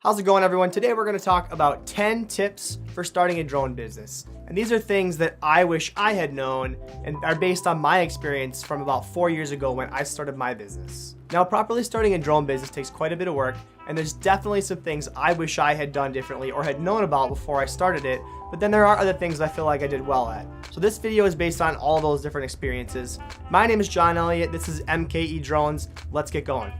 How's it going, everyone? Today we're going to talk about 10 tips for starting a drone business. And these are things that I wish I had known and are based on my experience from about 4 years ago when I started my business. Now, properly starting a drone business takes quite a bit of work, and there's definitely some things I wish I had done differently or had known about before I started it, but then there are other things I feel like I did well at. So this video is based on all those different experiences. My name is John Elliott. This is MKE Drones. Let's get going.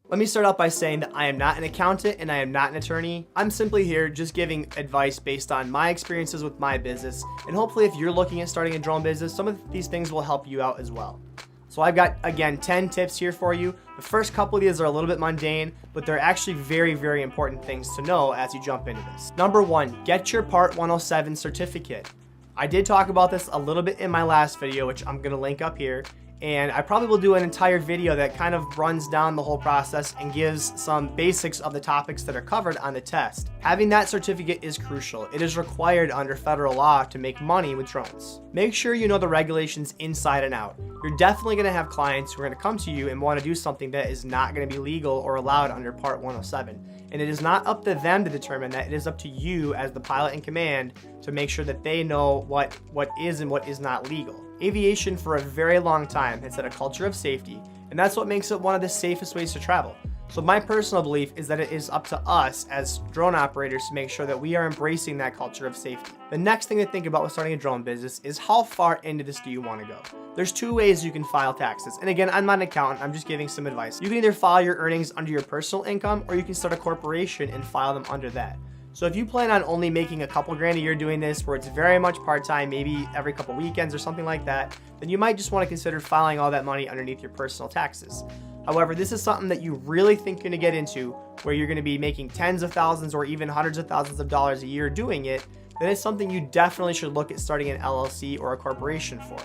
Let me start out by saying that I am not an accountant and I am not an attorney. I'm simply here just giving advice based on my experiences with my business, and hopefully if you're looking at starting a drone business, some of these things will help you out as well. So I've got, again, 10 tips here for you. The first couple of these are a little bit mundane, but they're actually very, very important things to know as you jump into this. Number one, get your Part 107 certificate. I did talk about this a little bit in my last video, which I'm gonna link up here. And I probably will do an entire video that kind of runs down the whole process and gives some basics of the topics that are covered on the test. Having that certificate is crucial. It is required under federal law to make money with drones. Make sure you know the regulations inside and out. You're definitely going to have clients who are going to come to you and want to do something that is not going to be legal or allowed under Part 107. And it is not up to them to determine that. It is up to you as the pilot in command to make sure that they know what is and what is not legal. Aviation for a very long time has had a culture of safety, and that's what makes it one of the safest ways to travel. So my personal belief is that it is up to us as drone operators to make sure that we are embracing that culture of safety. The next thing to think about with starting a drone business is how far into this do you want to go? There's two ways you can file taxes. And again, I'm not an accountant, I'm just giving some advice. You can either file your earnings under your personal income, or you can start a corporation and file them under that. So if you plan on only making a couple grand a year doing this, where it's very much part-time, maybe every couple weekends or something like that, then you might just want to consider filing all that money underneath your personal taxes. However, this is something that you really think you're going to get into, where you're going to be making tens of thousands or even hundreds of thousands of dollars a year doing it, then it's something you definitely should look at starting an LLC or a corporation for.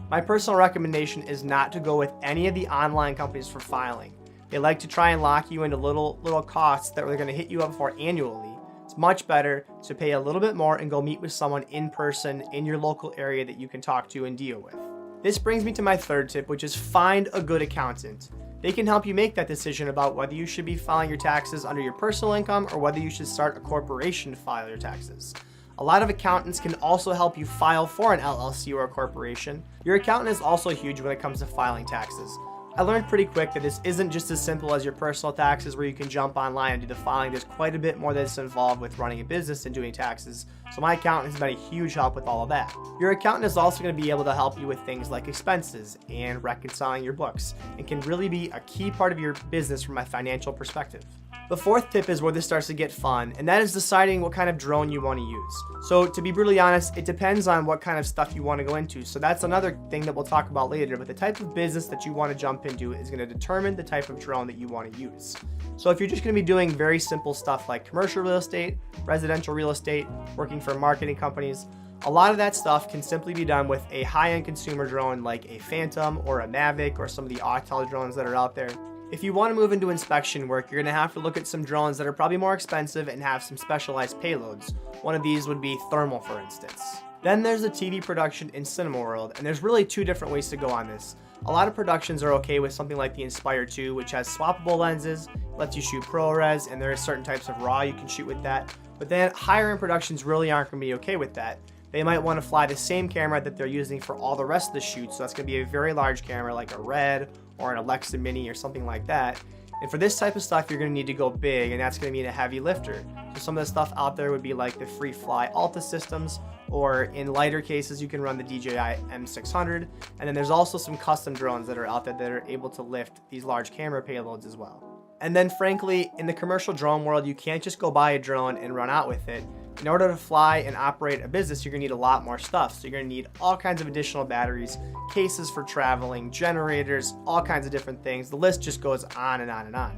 My personal recommendation is not to go with any of the online companies for filing. They like to try and lock you into little costs that they're going to hit you up for annually. It's much better to pay a little bit more and go meet with someone in person in your local area that you can talk to and deal with. This brings me to my third tip, which is find a good accountant. They can help you make that decision about whether you should be filing your taxes under your personal income or whether you should start a corporation to file your taxes. A lot of accountants can also help you file for an LLC or a corporation. Your accountant is also huge when it comes to filing taxes. I learned pretty quick that this isn't just as simple as your personal taxes where you can jump online and do the filing. There's quite a bit more that's involved with running a business and doing taxes. So my accountant has been a huge help with all of that. Your accountant is also going to be able to help you with things like expenses and reconciling your books, and can really be a key part of your business from a financial perspective. The fourth tip is where this starts to get fun, and that is deciding what kind of drone you want to use. So to be brutally honest, it depends on what kind of stuff you want to go into. So that's another thing that we'll talk about later, but the type of business that you want to jump into is going to determine the type of drone that you want to use. So if you're just going to be doing very simple stuff like commercial real estate, residential real estate, working for marketing companies, a lot of that stuff can simply be done with a high-end consumer drone like a Phantom or a Mavic or some of the Autel drones that are out there. If you want to move into inspection work, you're going to have to look at some drones that are probably more expensive and have some specialized payloads. One of these would be thermal, for instance. Then there's the TV production in cinema world, and there's really two different ways to go on this. A lot of productions are okay with something like the Inspire 2, which has swappable lenses, lets you shoot ProRes, and there are certain types of RAW you can shoot with that. But then higher end productions really aren't going to be okay with that. They might want to fly the same camera that they're using for all the rest of the shoots, so that's going to be a very large camera like a Red or an Alexa Mini or something like that. And for this type of stuff, you're going to need to go big, and that's going to mean a heavy lifter. So some of the stuff out there would be like the FreeFly Alta systems, or in lighter cases, you can run the DJI M600. And then there's also some custom drones that are out there that are able to lift these large camera payloads as well. And then frankly, in the commercial drone world, you can't just go buy a drone and run out with it. In order to fly and operate a business, you're gonna need a lot more stuff. So you're gonna need all kinds of additional batteries, cases for traveling, generators, all kinds of different things. The list just goes on and on and on.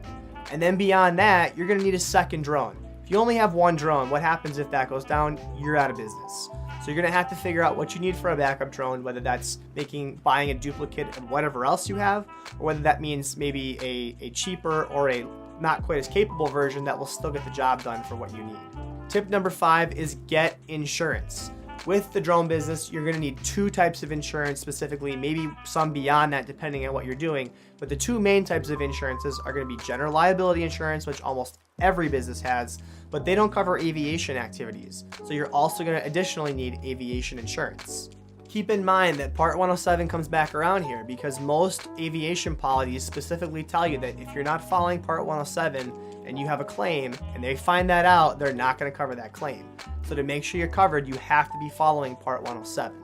And then beyond that, you're gonna need a second drone. If you only have one drone, what happens if that goes down? You're out of business. So you're gonna have to figure out what you need for a backup drone, whether that's buying a duplicate of whatever else you have, or whether that means maybe a cheaper or a not quite as capable version that will still get the job done for what you need. Tip number 5 is get insurance. With the drone business, you're going to need 2 types of insurance specifically, maybe some beyond that depending on what you're doing. But the 2 main types of insurances are going to be general liability insurance, which almost every business has, but they don't cover aviation activities. So you're also going to additionally need aviation insurance. Keep in mind that Part 107 comes back around here because most aviation policies specifically tell you that if you're not following Part 107 and you have a claim and they find that out, they're not going to cover that claim. So to make sure you're covered, you have to be following Part 107.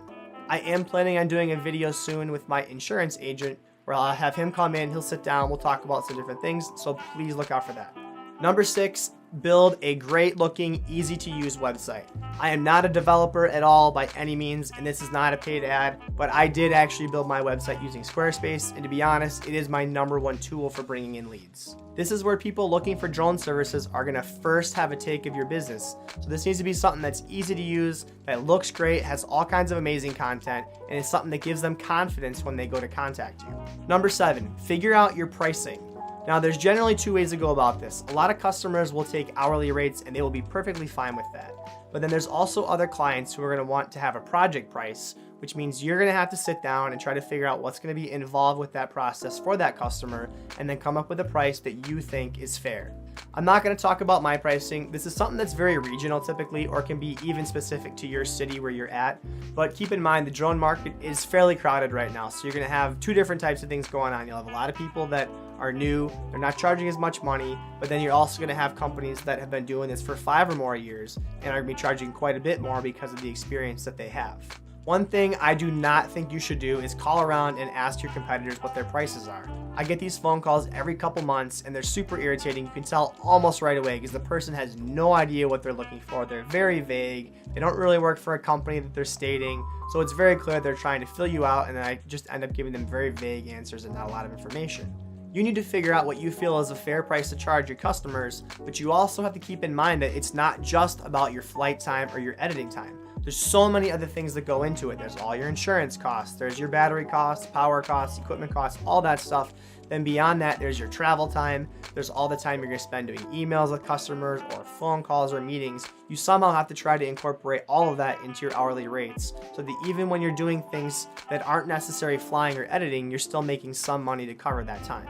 I am planning on doing a video soon with my insurance agent where I'll have him come in, he'll sit down, we'll talk about some different things, so please look out for that. Number 6, build a great looking, easy to use website. I am not a developer at all by any means, and this is not a paid ad, but I did actually build my website using Squarespace, and to be honest, it is my #1 tool for bringing in leads. This is where people looking for drone services are gonna first have a take of your business. So this needs to be something that's easy to use, that looks great, has all kinds of amazing content, and is something that gives them confidence when they go to contact you. Number 7, figure out your pricing. Now, there's generally 2 ways to go about this. A lot of customers will take hourly rates and they will be perfectly fine with that. But then there's also other clients who are going to want to have a project price, which means you're going to have to sit down and try to figure out what's going to be involved with that process for that customer and then come up with a price that you think is fair. I'm not going to talk about my pricing. This is something that's very regional typically, or can be even specific to your city where you're at. But keep in mind, the drone market is fairly crowded right now. So you're going to have 2 different types of things going on. You'll have a lot of people that are new, they're not charging as much money, but then you're also going to have companies that have been doing this for 5 or more years and are going to be charging quite a bit more because of the experience that they have. One thing I do not think you should do is call around and ask your competitors what their prices are. I get these phone calls every couple months and they're super irritating. You can tell almost right away because the person has no idea what they're looking for. They're very vague. They don't really work for a company that they're stating. So it's very clear they're trying to fill you out, and then I just end up giving them very vague answers and not a lot of information. You need to figure out what you feel is a fair price to charge your customers, but you also have to keep in mind that it's not just about your flight time or your editing time. There's so many other things that go into it. There's all your insurance costs, there's your battery costs, power costs, equipment costs, all that stuff. Then beyond that, there's your travel time. There's all the time you're gonna spend doing emails with customers or phone calls or meetings. You somehow have to try to incorporate all of that into your hourly rates so that even when you're doing things that aren't necessarily flying or editing, you're still making some money to cover that time.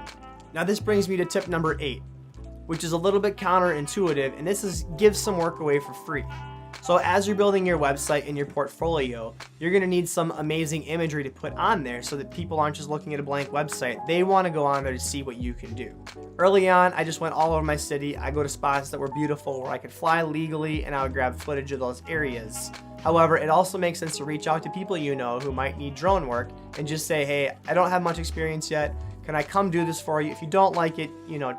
Now this brings me to tip number 8, which is a little bit counterintuitive, and this is give some work away for free. So as you're building your website and your portfolio, you're going to need some amazing imagery to put on there so that people aren't just looking at a blank website. They want to go on there to see what you can do. Early on, I just went all over my city. I go to spots that were beautiful where I could fly legally and I would grab footage of those areas. However, it also makes sense to reach out to people you know who might need drone work and just say, hey, I don't have much experience yet. Can I come do this for you? If you don't like it,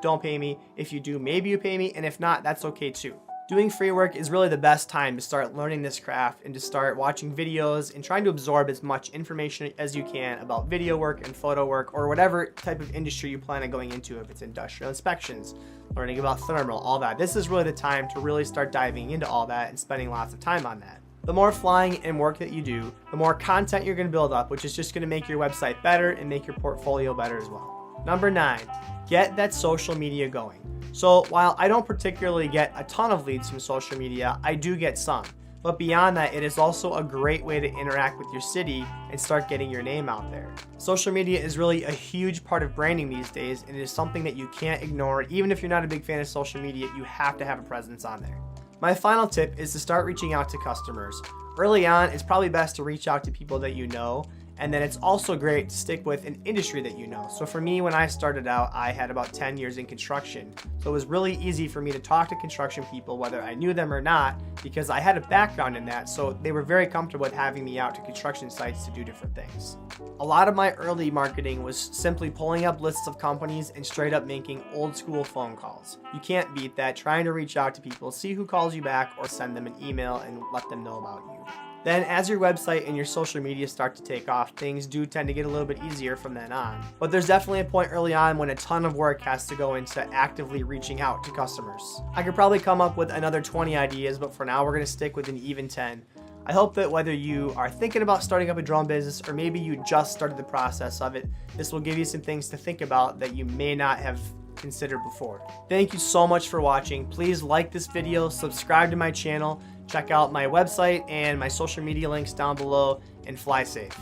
don't pay me. If you do, maybe you pay me. And if not, that's okay too. Doing free work is really the best time to start learning this craft and to start watching videos and trying to absorb as much information as you can about video work and photo work or whatever type of industry you plan on going into, if it's industrial inspections, learning about thermal, all that. This is really the time to really start diving into all that and spending lots of time on that. The more flying and work that you do, the more content you're going to build up, which is just going to make your website better and make your portfolio better as well. Number 9, get that social media going. So while I don't particularly get a ton of leads from social media, I do get some. But beyond that, it is also a great way to interact with your city and start getting your name out there. Social media is really a huge part of branding these days, and it is something that you can't ignore. Even if you're not a big fan of social media, you have to have a presence on there. My final tip is to start reaching out to customers. Early on, it's probably best to reach out to people that you know, and then it's also great to stick with an industry that you know. So for me, when I started out, I had about 10 years in construction. So it was really easy for me to talk to construction people, whether I knew them or not, because I had a background in that. So they were very comfortable with having me out to construction sites to do different things. A lot of my early marketing was simply pulling up lists of companies and straight up making old school phone calls. You can't beat that, trying to reach out to people, see who calls you back, or send them an email and let them know about you. Then as your website and your social media start to take off, things do tend to get a little bit easier from then on. But there's definitely a point early on when a ton of work has to go into actively reaching out to customers. I could probably come up with another 20 ideas, but for now we're going to stick with an even 10. I hope that whether you are thinking about starting up a drone business or maybe you just started the process of it, this will give you some things to think about that you may not have considered before. Thank you so much for watching. Please like this video, subscribe to my channel, check out my website and my social media links down below, and fly safe.